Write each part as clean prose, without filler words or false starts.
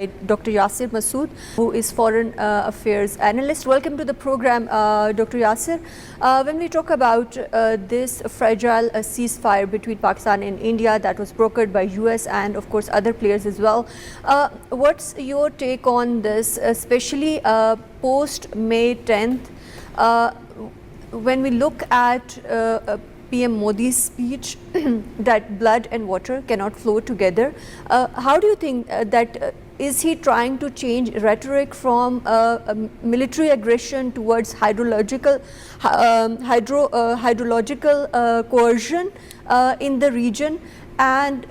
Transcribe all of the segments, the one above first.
Dr. Yasir Masood, who is Foreign Affairs Analyst. Welcome to the program, Dr. Yasir. When we talk about this fragile ceasefire between Pakistan and India that was brokered by US and of course other players as well, what's your take on this, especially post May 10th? When we look at PM Modi's speech that blood and water cannot flow together, how do you think that is he trying to change rhetoric from military aggression towards hydrological coercion in the region? And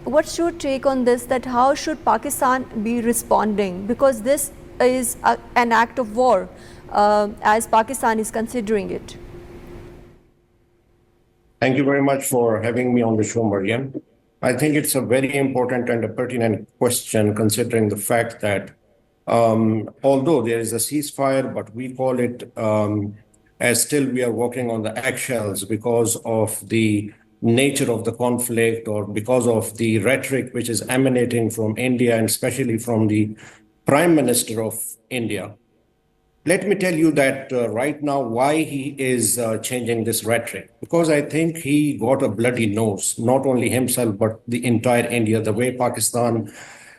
what's your take on this, that how should Pakistan be responding? Because this is an act of war as Pakistan is considering it. Thank you very much for having me on the show, Mariam. I think it's a very important and a pertinent question, considering the fact that although there is a ceasefire, but we call it as still we are working on the eggshells because of the nature of the conflict or because of the rhetoric which is emanating from India and especially from the Prime Minister of India. Let me tell you that right now why he is changing this rhetoric. Because I think he got a bloody nose, not only himself, but the entire India, the way Pakistan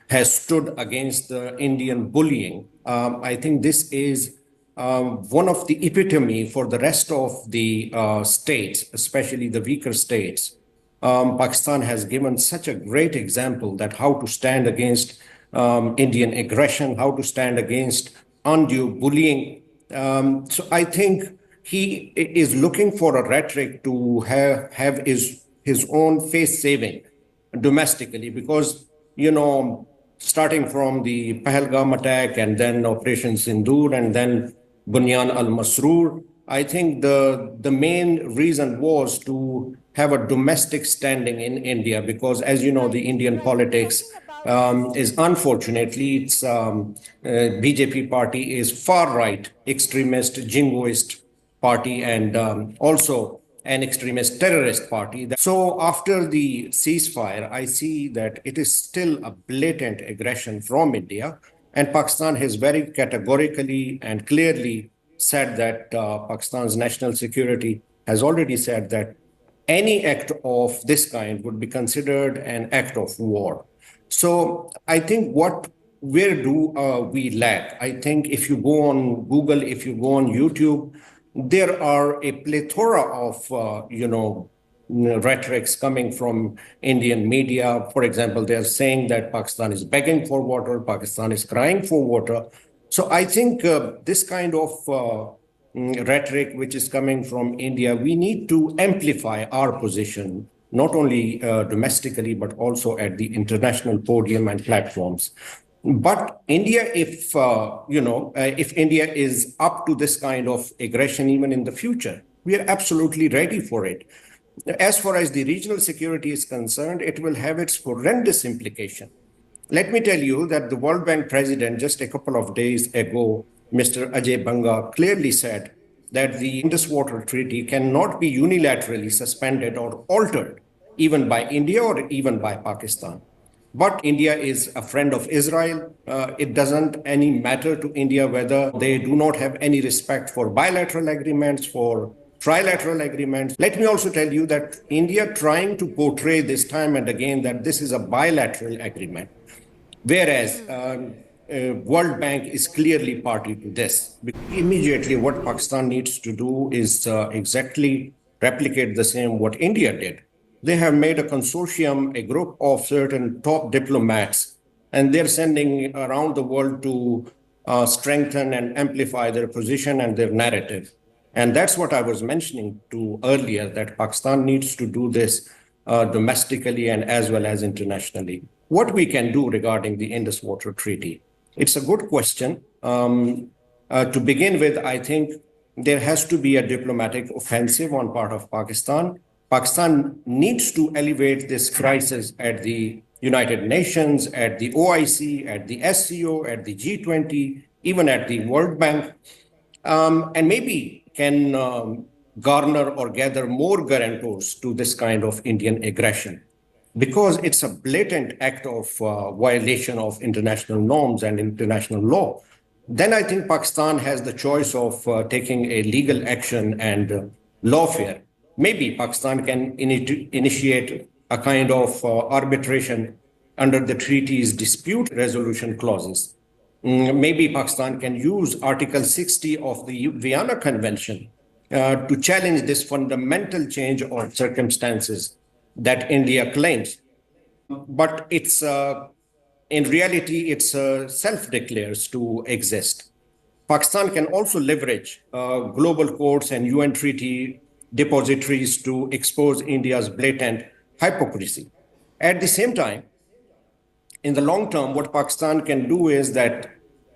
has stood against the Indian bullying. I think this is one of the epitome for the rest of the states, especially the weaker states. Pakistan has given such a great example that how to stand against Indian aggression, how to stand against undue bullying. So I think he is looking for a rhetoric to have his own face saving domestically, because, you know, starting from the Pahalgam attack and then Operation Sindoor and then Bunyan al-Masroor, I think the main reason was to have a domestic standing in India, because as you know, the Indian politics is unfortunately, it's BJP party is far right, extremist, jingoist party, and also an extremist terrorist party. So after the ceasefire, I see that it is still a blatant aggression from India, and Pakistan has very categorically and clearly said that Pakistan's national security has already said that any act of this kind would be considered an act of war. So I think where do we lack? I think if you go on Google, if you go on YouTube, there are a plethora of, rhetorics coming from Indian media. For example, they're saying that Pakistan is begging for water, Pakistan is crying for water. So I think this kind of rhetoric which is coming from India, we need to amplify our position, not only domestically, but also at the international podium and platforms. But India, if India is up to this kind of aggression even in the future, we are absolutely ready for it. As far as the regional security is concerned, it will have its horrendous implication. Let me tell you that the World Bank president just a couple of days ago, Mr. Ajay Banga, clearly said that the Indus Water Treaty cannot be unilaterally suspended or altered, even by India or even by Pakistan. But India is a friend of Israel. It doesn't any matter to India whether they do not have any respect for bilateral agreements, for trilateral agreements. Let me also tell you that India trying to portray this time and again that this is a bilateral agreement, whereas World Bank is clearly party to this. Immediately, what Pakistan needs to do is exactly replicate the same what India did. They have made a consortium, a group of certain top diplomats, and they're sending around the world to strengthen and amplify their position and their narrative. And that's what I was mentioning to earlier, that Pakistan needs to do this domestically and as well as internationally. What we can do regarding the Indus Water Treaty? It's a good question. To begin with, I think there has to be a diplomatic offensive on part of Pakistan. Pakistan needs to elevate this crisis at the United Nations, at the OIC, at the SCO, at the G20, even at the World Bank, and maybe can garner or gather more guarantors to this kind of Indian aggression. because it's a blatant act of violation of international norms and international law, then I think Pakistan has the choice of taking a legal action and lawfare. Maybe Pakistan can initiate a kind of arbitration under the treaty's dispute resolution clauses. Maybe Pakistan can use Article 60 of the Vienna Convention to challenge this fundamental change of circumstances that India claims. But in reality, it's self-declares to exist. Pakistan can also leverage global courts and UN treaty depositories to expose India's blatant hypocrisy. At the same time, in the long term, what Pakistan can do is that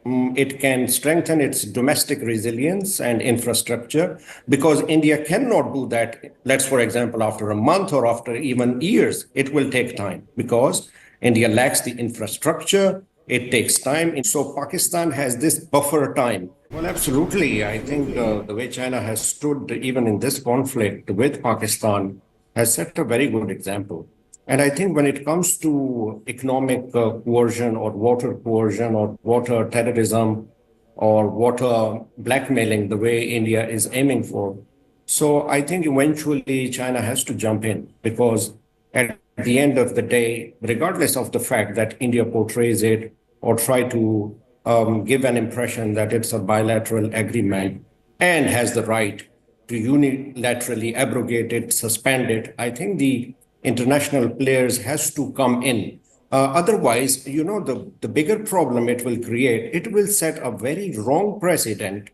it can strengthen its domestic resilience and infrastructure, because India cannot do that. Let's, for example, after a month or after even years, it will take time because India lacks the infrastructure. It takes time. And so Pakistan has this buffer time. Well, absolutely. I think the way China has stood even in this conflict with Pakistan has set a very good example. And I think when it comes to economic coercion or water terrorism or water blackmailing, the way India is aiming for, so I think eventually China has to jump in, because at the end of the day, regardless of the fact that India portrays it or try to give an impression that it's a bilateral agreement and has the right to unilaterally abrogate it, suspend it, I think the international players has to come in. Otherwise, the bigger problem it will create, it will set a very wrong precedent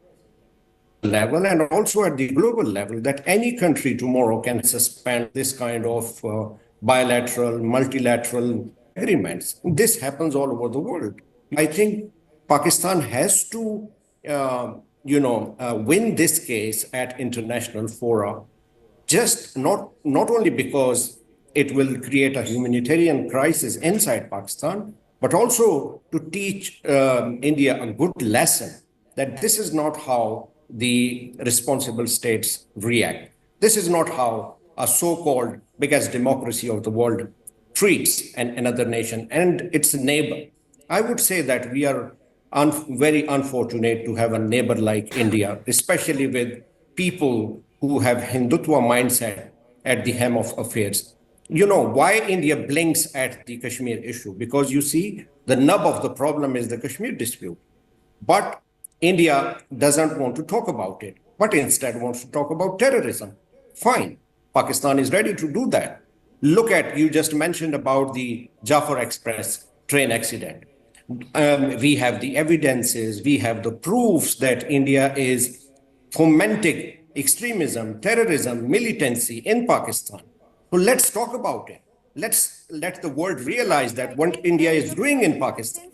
level and also at the global level, that any country tomorrow can suspend this kind of bilateral, multilateral agreements. This happens all over the world. I think Pakistan has to, win this case at international fora, just not only because it will create a humanitarian crisis inside Pakistan, but also to teach India a good lesson that this is not how the responsible states react. This is not how a so-called biggest democracy of the world treats another nation and its neighbor. I would say that we are very unfortunate to have a neighbor like India, especially with people who have Hindutva mindset at the helm of affairs. Why India blinks at the Kashmir issue? Because you see, the nub of the problem is the Kashmir dispute. But India doesn't want to talk about it, but instead wants to talk about terrorism. Fine. Pakistan is ready to do that. Look at, you just mentioned about the Jafar Express train accident. We have the evidences, we have the proofs that India is fomenting extremism, terrorism, militancy in Pakistan. So let's talk about it. Let's let the world realize that what India is doing in Pakistan.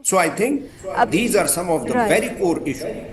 So I think these are some of the very core issues.